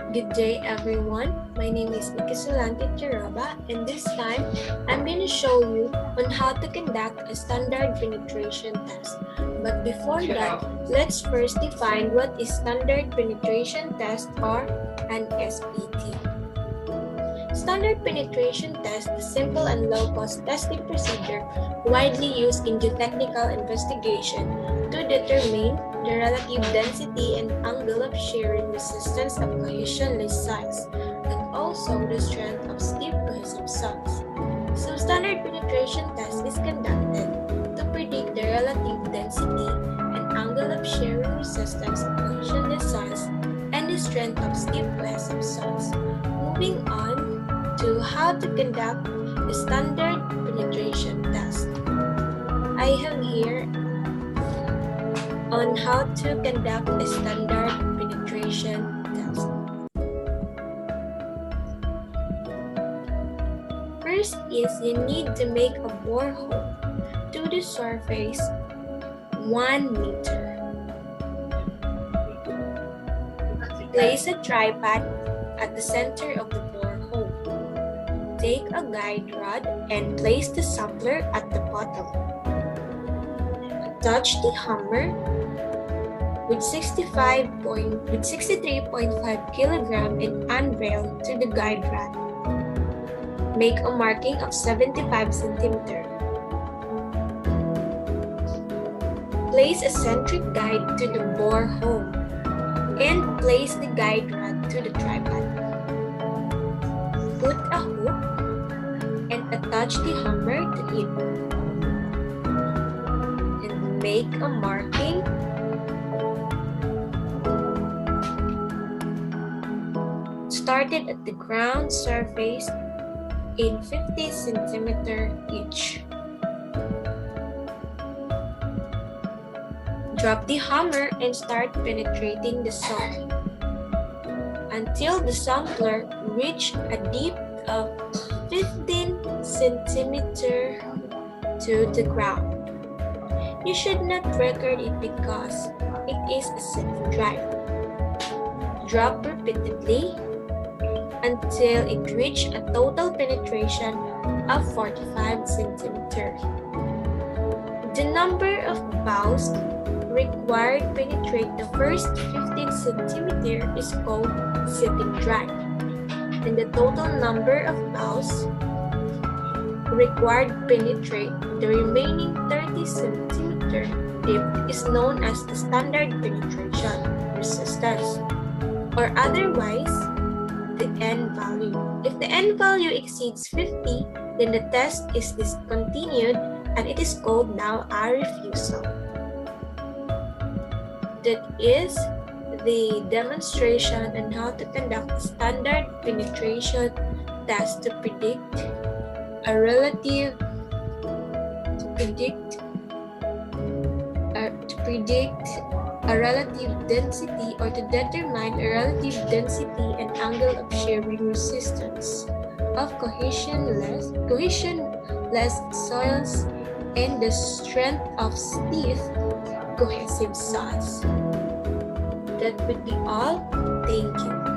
Good day everyone, my name is Nikki Solante Tiraba and this time I'm going to show you on how to conduct a standard penetration test. But before that, let's first define what is standard penetration test or an SPT. Standard penetration test is a simple and low-cost testing procedure widely used in geotechnical investigation to determine the relative density and angle of shearing resistance of cohesionless soils, and also the strength of stiff cohesive soils. So standard penetration test is conducted to predict the relative density and angle of shearing resistance of cohesionless soils and the strength of stiff cohesive soils. Moving on to how to conduct a standard penetration test. I have here on how to conduct a standard penetration test. First is you need to make a borehole to the surface 1 meter. Place a tripod at the center of the borehole. Take a guide rod and place the sampler at the bottom. Attach the hammer with 63.5 kg and unrail to the guide rod. Make a marking of 75 cm. Place a centric guide to the borehole and place the guide rod to the tripod. Put a hook and attach the hammer to it. And make a marking started at the ground surface in 50 cm each. Drop the hammer and start penetrating the soil until the sampler reach a depth of 15 cm to the ground. You should not record it because it is a setting drive. Drop repeatedly until it reaches a total penetration of 45 cm. The number of bows required to penetrate the first 15 cm is called setting drive, and the total number of bows required to penetrate the remaining 30 cm depth is known as the standard penetration resistance, or otherwise the N value. If the N value exceeds 50, then the test is discontinued and it is called now a refusal. That is the demonstration on how to conduct a standard penetration test to predict a relative density or to determine a relative density and angle of shearing resistance of cohesionless soils and the strength of stiff cohesive soils. That would be all. Thank you.